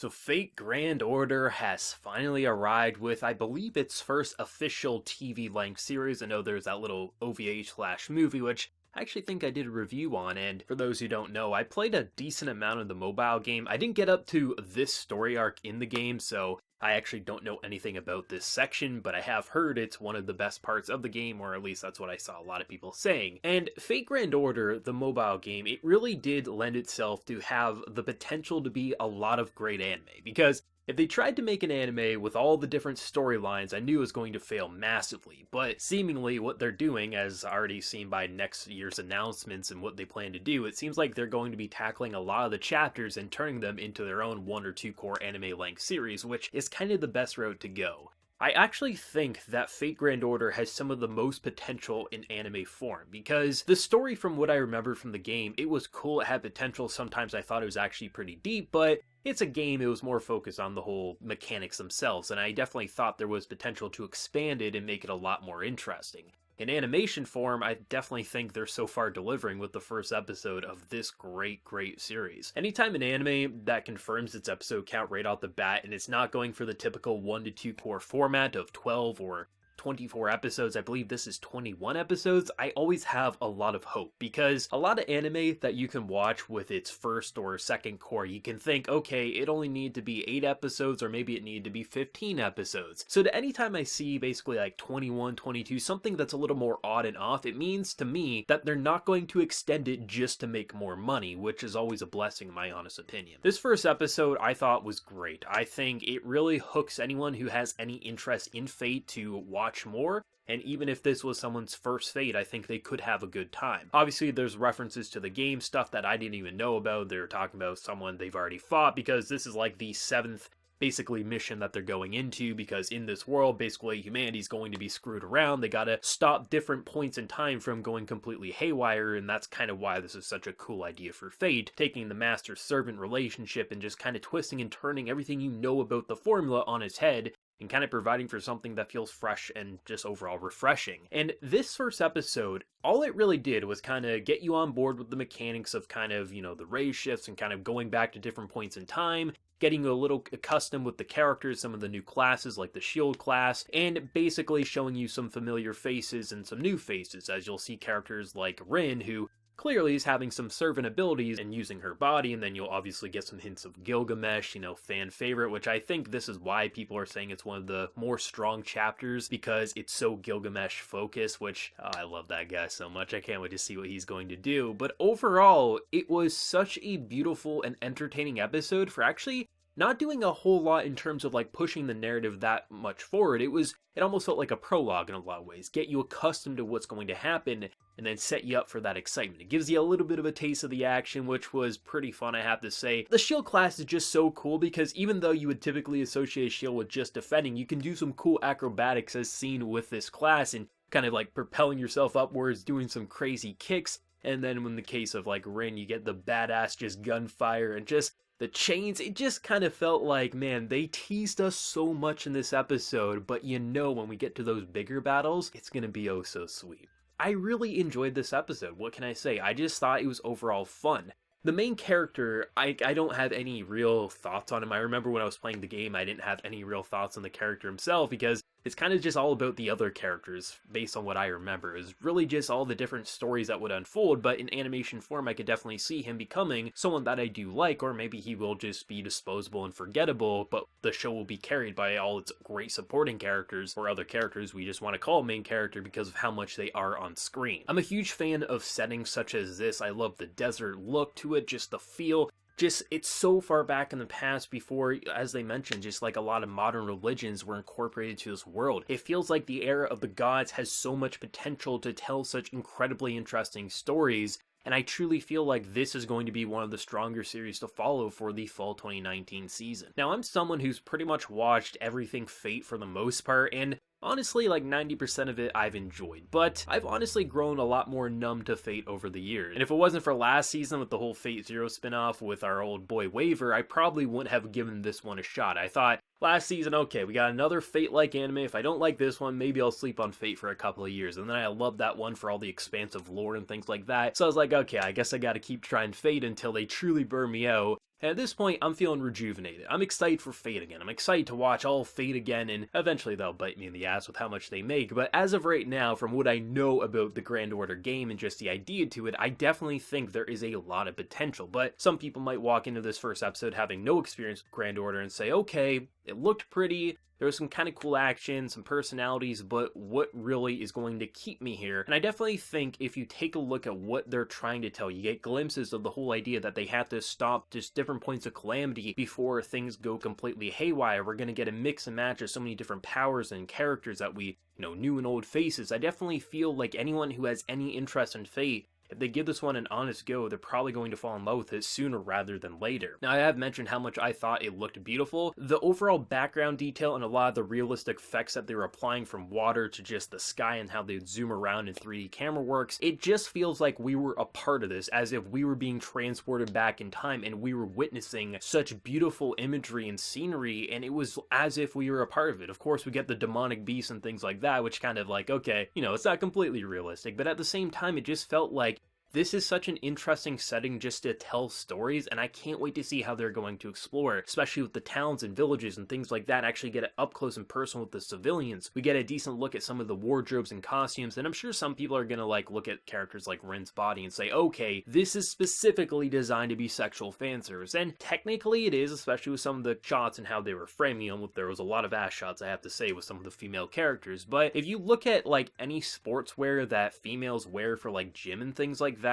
So Fate Grand Order has finally arrived with, I believe, its first official TV-length series. I know there's that little OVA/movie, which I actually think I did a review on, and for those who don't know, I played a decent amount of the mobile game. I didn't get up to this story arc in the game, so I actually don't know anything about this section, but I have heard it's one of the best parts of the game, or at least that's what I saw a lot of people saying. And Fate Grand Order, the mobile game, it really did lend itself to have the potential to be a lot of great anime, because if they tried to make an anime with all the different storylines, I knew it was going to fail massively, but seemingly what they're doing, as already seen by next year's announcements and what they plan to do, it seems like they're going to be tackling a lot of the chapters and turning them into their own 1 or 2 core anime-length series, which is kind of the best route to go. I actually think that Fate Grand Order has some of the most potential in anime form, because the story, from what I remember from the game, it was cool, it had potential. Sometimes I thought it was actually pretty deep, but it's a game, it was more focused on the whole mechanics themselves, and I definitely thought there was potential to expand it and make it a lot more interesting. In animation form, I definitely think they're so far delivering with the first episode of this great series. Anytime an anime that confirms its episode count right off the bat, and it's not going for the typical 1 to 2 core format of 12 or 24 episodes, I believe this is 21 episodes, I always have a lot of hope, because a lot of anime that you can watch with its first or second core, you can think, okay, it only needed to be 8 episodes, or maybe it needed to be 15 episodes. So to anytime I see basically like 21, 22, something that's a little more odd and off, it means to me that they're not going to extend it just to make more money, which is always a blessing in my honest opinion. This first episode I thought was great. I think it really hooks anyone who has any interest in Fate to watch more, and even if this was someone's first Fate, I think they could have a good time. Obviously, there's references to the game, stuff that I didn't even know about. They're talking about someone they've already fought, because this is like the 7th basically mission that they're going into, because in this world, basically humanity's going to be screwed around. They gotta stop different points in time from going completely haywire, and that's kind of why this is such a cool idea for Fate, taking the master-servant relationship and just kind of twisting and turning everything you know about the formula on its head, and kind of providing for something that feels fresh and just overall refreshing. And this first episode, all it really did was kind of get you on board with the mechanics of kind of, the raise shifts and kind of going back to different points in time, getting you a little accustomed with the characters, some of the new classes like the shield class, and basically showing you some familiar faces and some new faces, as you'll see characters like Rin, who clearly is having some servant abilities and using her body, and then you'll obviously get some hints of Gilgamesh, fan favorite, which I think this is why people are saying it's one of the more strong chapters, because it's so Gilgamesh focused, which I love that guy so much. I can't wait to see what he's going to do. But overall, it was such a beautiful and entertaining episode for actually not doing a whole lot in terms of like pushing the narrative that much forward. It almost felt like a prologue in a lot of ways. Get you accustomed to what's going to happen and then set you up for that excitement. It gives you a little bit of a taste of the action, which was pretty fun, I have to say. The shield class is just so cool, because even though you would typically associate shield with just defending, you can do some cool acrobatics as seen with this class, and kind of like propelling yourself upwards, doing some crazy kicks. And then in the case of like Rin, you get the badass just gunfire and just the chains. It just kind of felt like, man, they teased us so much in this episode, but when we get to those bigger battles, it's gonna be oh so sweet. I really enjoyed this episode. What can I say? I just thought it was overall fun. The main character, I don't have any real thoughts on him. I remember when I was playing the game, I didn't have any real thoughts on the character himself, because it's kind of just all about the other characters, based on what I remember. It's really just all the different stories that would unfold, but in animation form, I could definitely see him becoming someone that I do like, or maybe he will just be disposable and forgettable, but the show will be carried by all its great supporting characters, or other characters we just want to call main character because of how much they are on screen. I'm a huge fan of settings such as this. I love the desert look to it, just the feel. It's so far back in the past before, as they mentioned, just like a lot of modern religions were incorporated to this world. It feels like the era of the gods has so much potential to tell such incredibly interesting stories, and I truly feel like this is going to be one of the stronger series to follow for the fall 2019 season. Now, I'm someone who's pretty much watched everything Fate for the most part, and honestly, like 90% of it I've enjoyed, but I've honestly grown a lot more numb to Fate over the years. And if it wasn't for last season with the whole Fate Zero spinoff with our old boy Waver, I probably wouldn't have given this one a shot. I thought, last season, okay, we got another Fate-like anime. If I don't like this one, maybe I'll sleep on Fate for a couple of years. And then I loved that one for all the expansive lore and things like that. So I was like, okay, I guess I gotta keep trying Fate until they truly burn me out. And at this point, I'm feeling rejuvenated. I'm excited for Fate again. I'm excited to watch all Fate again, and eventually they'll bite me in the ass with how much they make. But as of right now, from what I know about the Grand Order game and just the idea to it, I definitely think there is a lot of potential. But some people might walk into this first episode having no experience with Grand Order and say, okay, it looked pretty, there was some kind of cool action, some personalities, but what really is going to keep me here? And I definitely think if you take a look at what they're trying to tell, you get glimpses of the whole idea that they have to stop just different points of calamity before things go completely haywire. We're going to get a mix and match of so many different powers and characters that we, new and old faces. I definitely feel like anyone who has any interest in Fate, if they give this one an honest go, they're probably going to fall in love with it sooner rather than later. Now, I have mentioned how much I thought it looked beautiful. The overall background detail and a lot of the realistic effects that they were applying from water to just the sky and how they would zoom around in 3D camera works, it just feels like we were a part of this, as if we were being transported back in time and we were witnessing such beautiful imagery and scenery, and it was as if we were a part of it. Of course, we get the demonic beasts and things like that, which kind of like, okay, it's not completely realistic, but at the same time, it just felt like this is such an interesting setting just to tell stories, and I can't wait to see how they're going to explore, especially with the towns and villages and things like that, actually get it up close and personal with the civilians. We get a decent look at some of the wardrobes and costumes, and I'm sure some people are gonna look at characters like Rin's body and say, okay, this is specifically designed to be sexual fan service, and technically it is, especially with some of the shots and how they were framing them. There was a lot of ass shots, I have to say, with some of the female characters, but if you look at any sportswear that females wear for gym and things like that,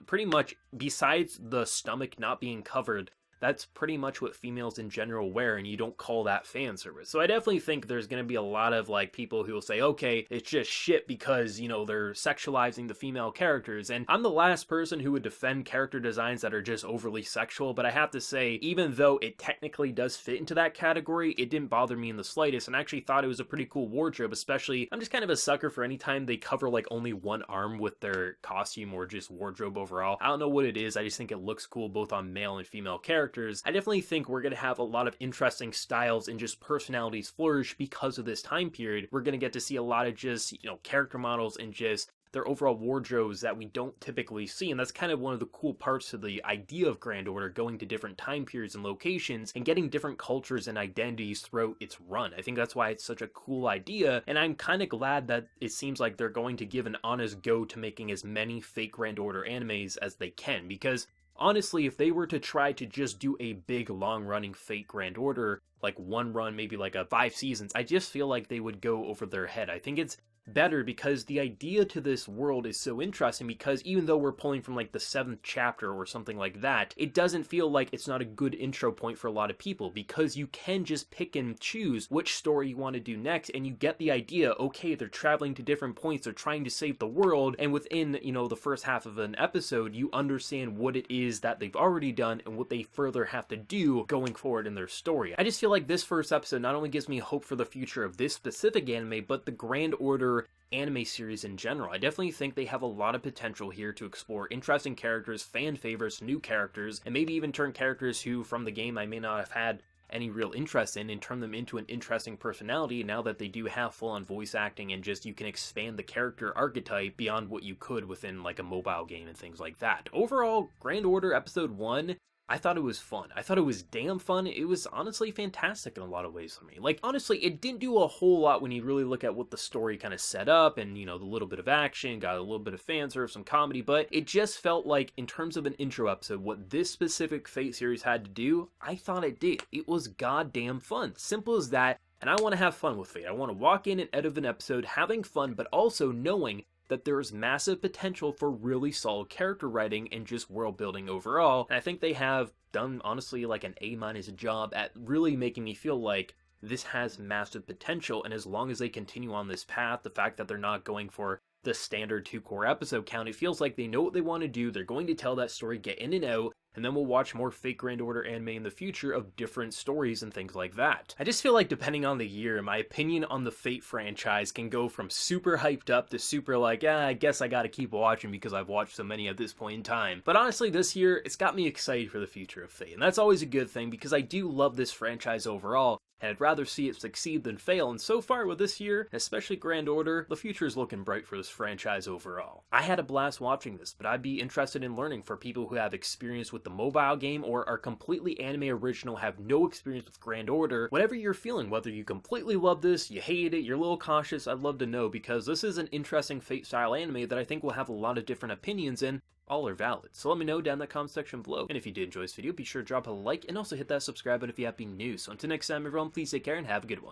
pretty much besides the stomach not being covered, that's pretty much what females in general wear, and you don't call that fan service. So I definitely think there's going to be a lot of people who will say, okay, it's just shit because, they're sexualizing the female characters. And I'm the last person who would defend character designs that are just overly sexual, but I have to say, even though it technically does fit into that category, it didn't bother me in the slightest, and I actually thought it was a pretty cool wardrobe. Especially, I'm just kind of a sucker for any time they cover only one arm with their costume or just wardrobe overall. I don't know what it is, I just think it looks cool both on male and female characters. I definitely think we're going to have a lot of interesting styles and just personalities flourish because of this time period. We're going to get to see a lot of just, character models and just their overall wardrobes that we don't typically see, and that's kind of one of the cool parts of the idea of Grand Order, going to different time periods and locations and getting different cultures and identities throughout its run. I think that's why it's such a cool idea, and I'm kind of glad that it seems like they're going to give an honest go to making as many fake Grand Order animes as they can, because honestly, if they were to try to just do a big, long-running Fate Grand Order, one run, maybe a 5 seasons, I just feel like they would go over their head. I think it's better because the idea to this world is so interesting, because even though we're pulling from the 7th chapter or something like that, it doesn't feel like it's not a good intro point for a lot of people, because you can just pick and choose which story you want to do next, and you get the idea, okay, they're traveling to different points, they're trying to save the world, and within, the first half of an episode, you understand what it is that they've already done and what they further have to do going forward in their story. I just feel like this first episode not only gives me hope for the future of this specific anime, but the Grand Order anime series in general. I definitely think they have a lot of potential here to explore interesting characters, fan favorites, new characters, and maybe even turn characters who from the game I may not have had any real interest in and turn them into an interesting personality now that they do have full-on voice acting, and just you can expand the character archetype beyond what you could within a mobile game and things like that. Overall, Grand Order Episode 1, I thought it was fun. I thought it was damn fun. It was honestly fantastic in a lot of ways for me. Honestly, it didn't do a whole lot when you really look at what the story kind of set up and, the little bit of action, got a little bit of fan service, some comedy, but it just felt like, in terms of an intro episode, what this specific Fate series had to do, I thought it did. It was goddamn fun. Simple as that, and I want to have fun with Fate. I want to walk in and out of an episode having fun, but also knowing that there is massive potential for really solid character writing and just world building overall. And I think they have done, honestly, an A- job at really making me feel like this has massive potential. And as long as they continue on this path, the fact that they're not going for the standard 2-core episode count, it feels like they know what they want to do. They're going to tell that story, get in and out, and then we'll watch more fake Grand Order anime in the future of different stories and things like that. I just feel like depending on the year, my opinion on the Fate franchise can go from super hyped up to super I guess I gotta keep watching because I've watched so many at this point in time. But honestly, this year, it's got me excited for the future of Fate, and that's always a good thing because I do love this franchise overall. and I'd rather see it succeed than fail, and so far with this year, especially Grand Order, the future is looking bright for this franchise overall. I had a blast watching this, but I'd be interested in learning for people who have experience with the mobile game or are completely anime original, have no experience with Grand Order. Whatever you're feeling, whether you completely love this, you hate it, you're a little cautious, I'd love to know, because this is an interesting Fate-style anime that I think will have a lot of different opinions in. All are valid. So let me know down in the comment section below. And if you did enjoy this video, be sure to drop a like and also hit that subscribe button if you have been new. So until next time, everyone, please take care and have a good one.